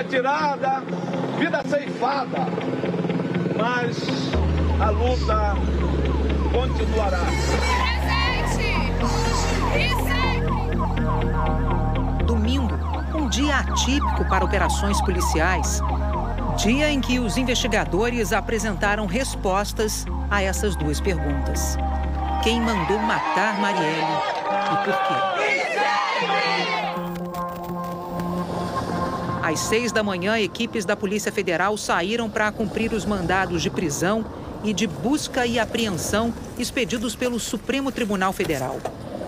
Vida tirada, vida ceifada, mas a luta continuará. Domingo, um dia atípico para operações policiais. Dia em que os investigadores apresentaram respostas a essas duas perguntas. Quem mandou matar Marielle e por quê? Às 6 da manhã, equipes da Polícia Federal saíram para cumprir os mandados de prisão e de busca e apreensão expedidos pelo Supremo Tribunal Federal.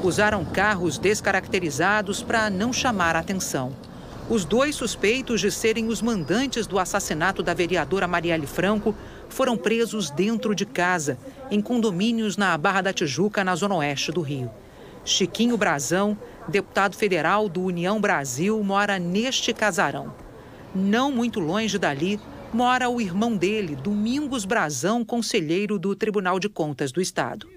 Usaram carros descaracterizados para não chamar a atenção. Os dois suspeitos de serem os mandantes do assassinato da vereadora Marielle Franco foram presos dentro de casa, em condomínios na Barra da Tijuca, na zona oeste do Rio. Chiquinho Brazão, deputado federal do União Brasil, mora neste casarão. Não muito longe dali, mora o irmão dele, Domingos Brazão, conselheiro do Tribunal de Contas do Estado.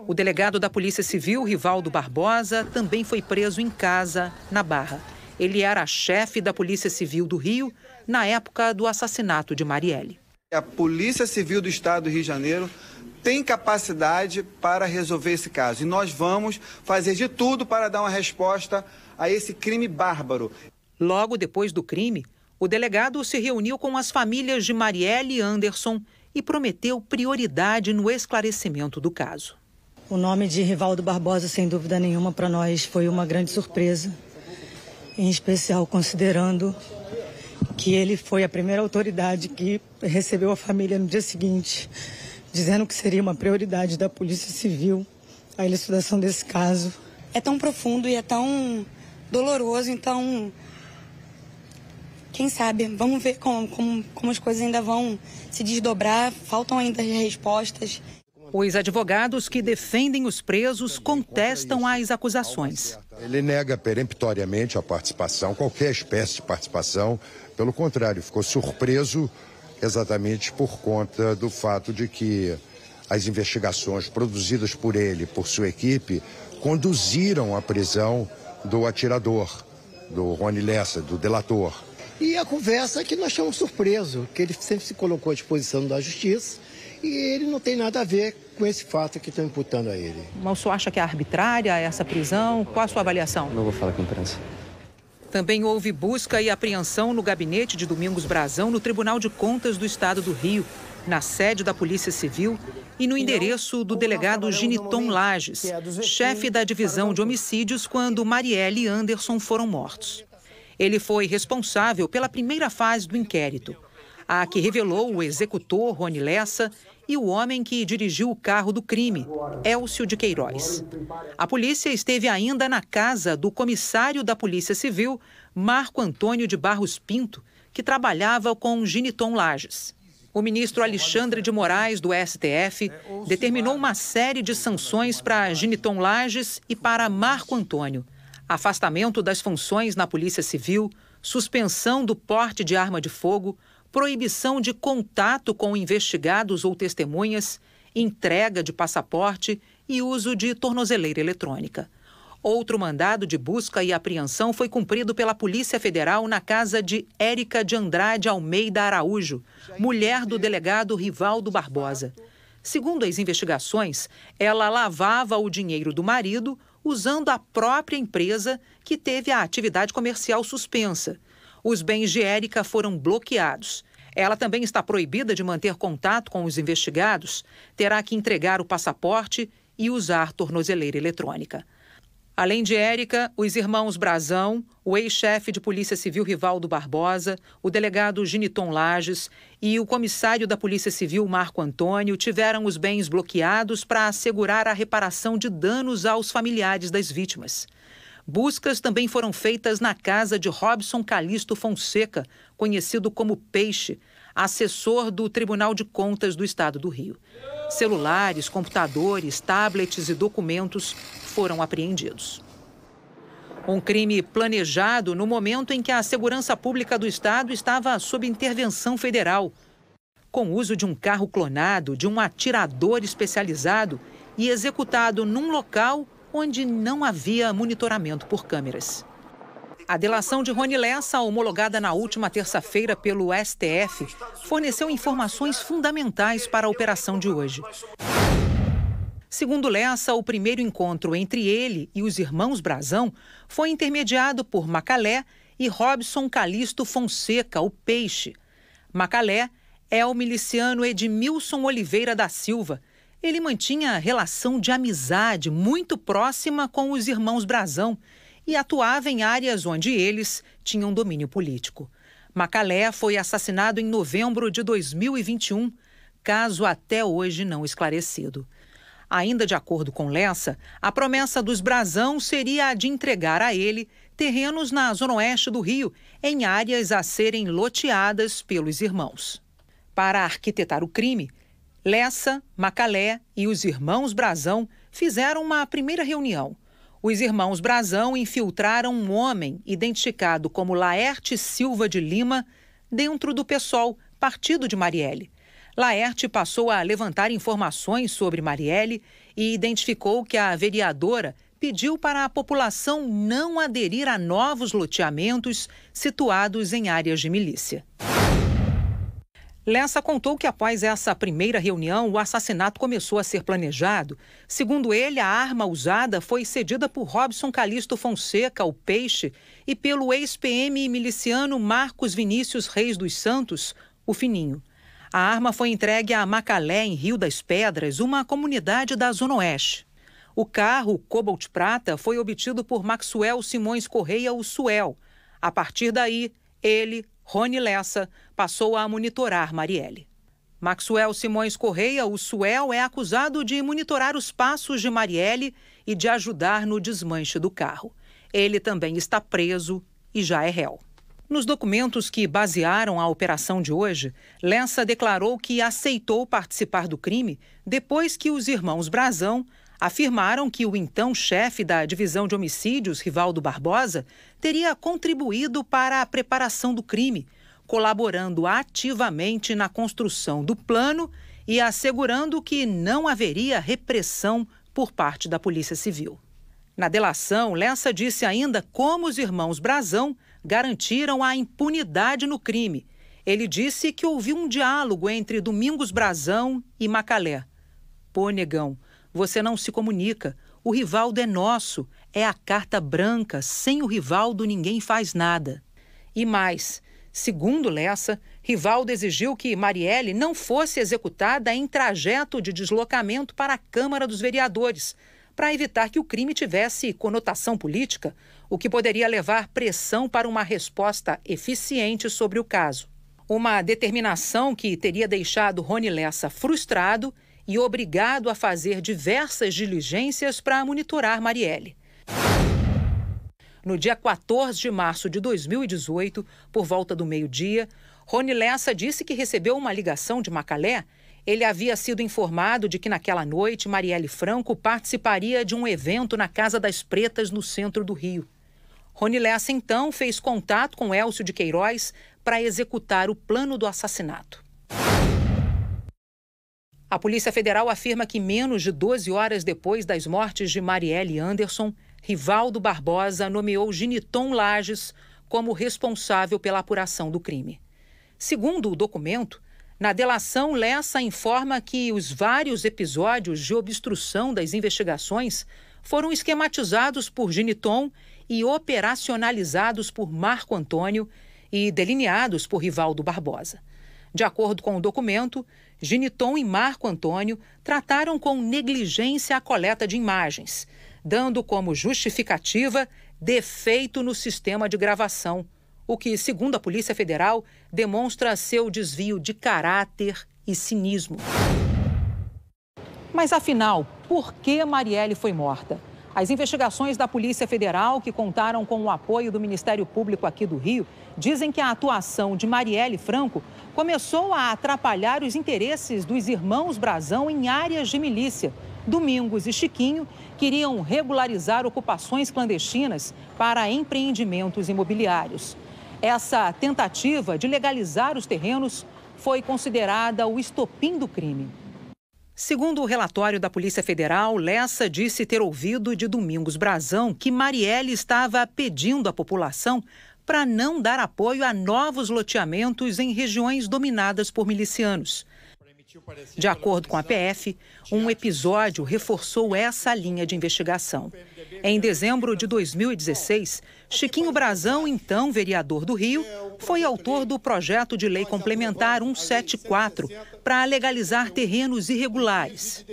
O delegado da Polícia Civil, Rivaldo Barbosa, também foi preso em casa, na Barra. Ele era chefe da Polícia Civil do Rio na época do assassinato de Marielle. A Polícia Civil do Estado do Rio de Janeiro tem capacidade para resolver esse caso. E nós vamos fazer de tudo para dar uma resposta a esse crime bárbaro. Logo depois do crime, o delegado se reuniu com as famílias de Marielle e Anderson e prometeu prioridade no esclarecimento do caso. O nome de Rivaldo Barbosa, sem dúvida nenhuma, para nós foi uma grande surpresa. Em especial considerando que ele foi a primeira autoridade que recebeu a família no dia seguinte, dizendo que seria uma prioridade da Polícia Civil a elucidação desse caso. É tão profundo e é tão doloroso, então, quem sabe, vamos ver como as coisas ainda vão se desdobrar, faltam ainda respostas. Os advogados que defendem os presos contestam as acusações. Ele nega peremptoriamente a participação, qualquer espécie de participação. Pelo contrário, ficou surpreso exatamente por conta do fato de que as investigações produzidas por ele, por sua equipe, conduziram à prisão do atirador, do Rony Lessa, do delator. E a conversa é que nós estamos surpresos, que ele sempre se colocou à disposição da justiça e ele não tem nada a ver com esse fato que estão imputando a ele. Mas o senhor acha que é arbitrária essa prisão? Qual a sua avaliação? Não vou falar com a imprensa. Também houve busca e apreensão no gabinete de Domingos Brazão no Tribunal de Contas do Estado do Rio, na sede da Polícia Civil e no endereço do delegado Giniton Lages, chefe da divisão de homicídios quando Marielle e Anderson foram mortos. Ele foi responsável pela primeira fase do inquérito, a que revelou o executor Rony Lessa e o homem que dirigiu o carro do crime, Elcio de Queiroz. A polícia esteve ainda na casa do comissário da Polícia Civil, Marco Antônio de Barros Pinto, que trabalhava com Giniton Lages. O ministro Alexandre de Moraes, do STF, determinou uma série de sanções para Giniton Lages e para Marco Antônio. Afastamento das funções na Polícia Civil, suspensão do porte de arma de fogo, proibição de contato com investigados ou testemunhas, entrega de passaporte e uso de tornozeleira eletrônica. Outro mandado de busca e apreensão foi cumprido pela Polícia Federal na casa de Érica de Andrade Almeida Araújo, mulher do delegado Rivaldo Barbosa. Segundo as investigações, ela lavava o dinheiro do marido usando a própria empresa que teve a atividade comercial suspensa. Os bens de Érica foram bloqueados. Ela também está proibida de manter contato com os investigados, terá que entregar o passaporte e usar tornozeleira eletrônica. Além de Érica, os irmãos Brazão, o ex-chefe de Polícia Civil Rivaldo Barbosa, o delegado Giniton Lages e o comissário da Polícia Civil Marco Antônio tiveram os bens bloqueados para assegurar a reparação de danos aos familiares das vítimas. Buscas também foram feitas na casa de Robson Calixto Fonseca, conhecido como Peixe, assessor do Tribunal de Contas do Estado do Rio. Celulares, computadores, tablets e documentos foram apreendidos. Um crime planejado no momento em que a segurança pública do Estado estava sob intervenção federal, com uso de um carro clonado, de um atirador especializado e executado num local onde não havia monitoramento por câmeras. A delação de Rony Lessa, homologada na última terça-feira pelo STF, forneceu informações fundamentais para a operação de hoje. Segundo Lessa, o primeiro encontro entre ele e os irmãos Brazão foi intermediado por Macalé e Robson Calixto Fonseca, o Peixe. Macalé é o miliciano Edmilson Oliveira da Silva. Ele mantinha relação de amizade muito próxima com os irmãos Brazão e atuava em áreas onde eles tinham domínio político. Macalé foi assassinado em novembro de 2021, caso até hoje não esclarecido. Ainda de acordo com Lessa, a promessa dos Brazão seria a de entregar a ele terrenos na zona oeste do Rio, em áreas a serem loteadas pelos irmãos. Para arquitetar o crime, Lessa, Macalé e os irmãos Brazão fizeram uma primeira reunião. Os irmãos Brazão infiltraram um homem identificado como Laerte Silva de Lima dentro do PSOL, partido de Marielle. Laerte passou a levantar informações sobre Marielle e identificou que a vereadora pediu para a população não aderir a novos loteamentos situados em áreas de milícia. Lessa contou que após essa primeira reunião, o assassinato começou a ser planejado. Segundo ele, a arma usada foi cedida por Robson Calixto Fonseca, o Peixe, e pelo ex-PM miliciano Marcos Vinícius Reis dos Santos, o Fininho. A arma foi entregue a Macalé, em Rio das Pedras, uma comunidade da Zona Oeste. O carro Cobalt Prata foi obtido por Maxwell Simões Correia, o Suel. A partir daí, ele, Rony Lessa, passou a monitorar Marielle. Maxwell Simões Correia, o Suel, é acusado de monitorar os passos de Marielle e de ajudar no desmanche do carro. Ele também está preso e já é réu. Nos documentos que basearam a operação de hoje, Lessa declarou que aceitou participar do crime depois que os irmãos Brazão afirmaram que o então chefe da divisão de homicídios, Rivaldo Barbosa, teria contribuído para a preparação do crime, colaborando ativamente na construção do plano e assegurando que não haveria repressão por parte da Polícia Civil. Na delação, Lessa disse ainda como os irmãos Brazão garantiram a impunidade no crime. Ele disse que ouviu um diálogo entre Domingos Brazão e Macalé. Pô, negão, você não se comunica. O Rivaldo é nosso. É a carta branca. Sem o Rivaldo, ninguém faz nada. E mais, segundo Lessa, Rivaldo exigiu que Marielle não fosse executada em trajeto de deslocamento para a Câmara dos Vereadores, para evitar que o crime tivesse conotação política, o que poderia levar pressão para uma resposta eficiente sobre o caso. Uma determinação que teria deixado Rony Lessa frustrado e obrigado a fazer diversas diligências para monitorar Marielle. No dia 14 de março de 2018, por volta do meio-dia, Rony Lessa disse que recebeu uma ligação de Macalé. Ele havia sido informado de que naquela noite Marielle Franco participaria de um evento na Casa das Pretas, no centro do Rio. Rony Lessa, então, fez contato com Elcio de Queiroz para executar o plano do assassinato. A Polícia Federal afirma que menos de 12 horas depois das mortes de Marielle e Anderson, Rivaldo Barbosa nomeou Giniton Lages como responsável pela apuração do crime. Segundo o documento, na delação, Lessa informa que os vários episódios de obstrução das investigações foram esquematizados por Giniton e operacionalizados por Marco Antônio e delineados por Rivaldo Barbosa. De acordo com o documento, Giniton e Marco Antônio trataram com negligência a coleta de imagens, dando como justificativa defeito no sistema de gravação, o que, segundo a Polícia Federal, demonstra seu desvio de caráter e cinismo. Mas, afinal, por que Marielle foi morta? As investigações da Polícia Federal, que contaram com o apoio do Ministério Público aqui do Rio, dizem que a atuação de Marielle Franco começou a atrapalhar os interesses dos irmãos Brazão em áreas de milícia. Domingos e Chiquinho queriam regularizar ocupações clandestinas para empreendimentos imobiliários. Essa tentativa de legalizar os terrenos foi considerada o estopim do crime. Segundo o relatório da Polícia Federal, Lessa disse ter ouvido de Domingos Brazão que Marielle estava pedindo à população para não dar apoio a novos loteamentos em regiões dominadas por milicianos. De acordo com a PF, um episódio reforçou essa linha de investigação. Em dezembro de 2016, Chiquinho Brazão, então vereador do Rio, foi autor do projeto de lei complementar 174 para legalizar terrenos irregulares.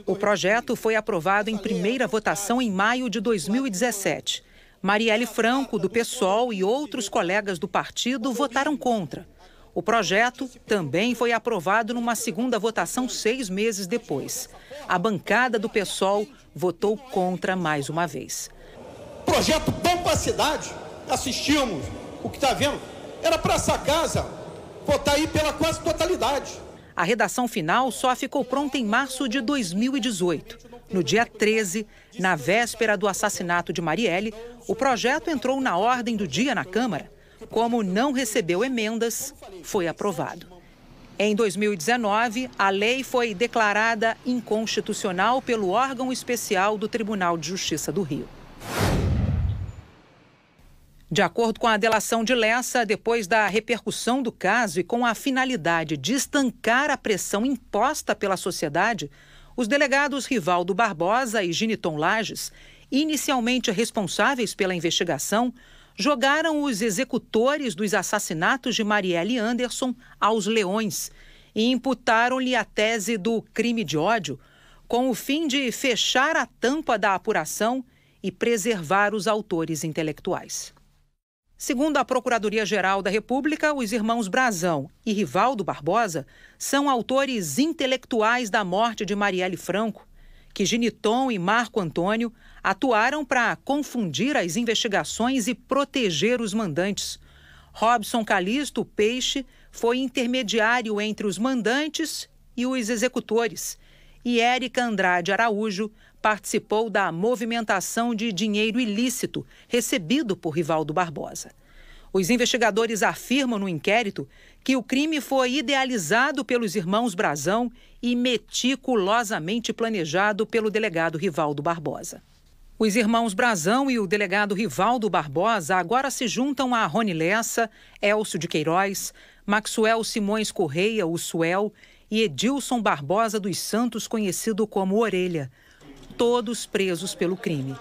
O projeto foi aprovado em primeira votação em maio de 2017. Marielle Franco, do PSOL, e outros colegas do partido votaram contra. O projeto também foi aprovado numa segunda votação 6 meses depois. A bancada do PSOL votou contra mais uma vez. Projeto bom para a cidade. Assistimos. O que está vendo? Era para essa casa votar aí pela quase totalidade. A redação final só ficou pronta em março de 2018. No dia 13, na véspera do assassinato de Marielle, o projeto entrou na ordem do dia na Câmara. Como não recebeu emendas, foi aprovado. Em 2019, a lei foi declarada inconstitucional pelo órgão especial do Tribunal de Justiça do Rio. De acordo com a delação de Lessa, depois da repercussão do caso e com a finalidade de estancar a pressão imposta pela sociedade, os delegados Rivaldo Barbosa e Giniton Lages, inicialmente responsáveis pela investigação, jogaram os executores dos assassinatos de Marielle e Anderson aos leões e imputaram-lhe a tese do crime de ódio, com o fim de fechar a tampa da apuração e preservar os autores intelectuais. Segundo a Procuradoria-Geral da República, os irmãos Brazão e Rivaldo Barbosa são autores intelectuais da morte de Marielle Franco, que Giniton e Marco Antônio atuaram para confundir as investigações e proteger os mandantes. Robson Calixto, Peixe, foi intermediário entre os mandantes e os executores. E Érica Andrade Araújo participou da movimentação de dinheiro ilícito recebido por Rivaldo Barbosa. Os investigadores afirmam no inquérito que o crime foi idealizado pelos irmãos Brazão e meticulosamente planejado pelo delegado Rivaldo Barbosa. Os irmãos Brazão e o delegado Rivaldo Barbosa agora se juntam a Rony Lessa, Elcio de Queiroz, Maxuel Simões Correia, o Suel, e Edilson Barbosa dos Santos, conhecido como Orelha, todos presos pelo crime.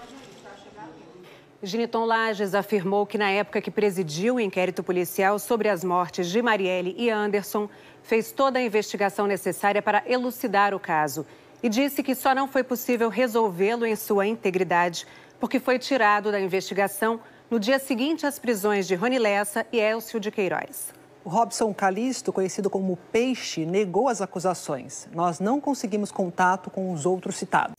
Giniton Lages afirmou que na época que presidiu o inquérito policial sobre as mortes de Marielle e Anderson, fez toda a investigação necessária para elucidar o caso e disse que só não foi possível resolvê-lo em sua integridade porque foi tirado da investigação no dia seguinte às prisões de Rony Lessa e Elcio de Queiroz. O Robson Calixto, conhecido como Peixe, negou as acusações. Nós não conseguimos contato com os outros citados.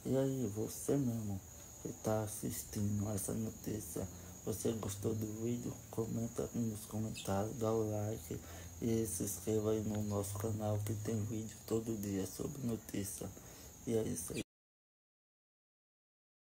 E aí, você mesmo que está assistindo essa notícia, você gostou do vídeo? Comenta nos comentários, dá o like e se inscreva aí no nosso canal que tem vídeo todo dia sobre notícia. E é isso aí.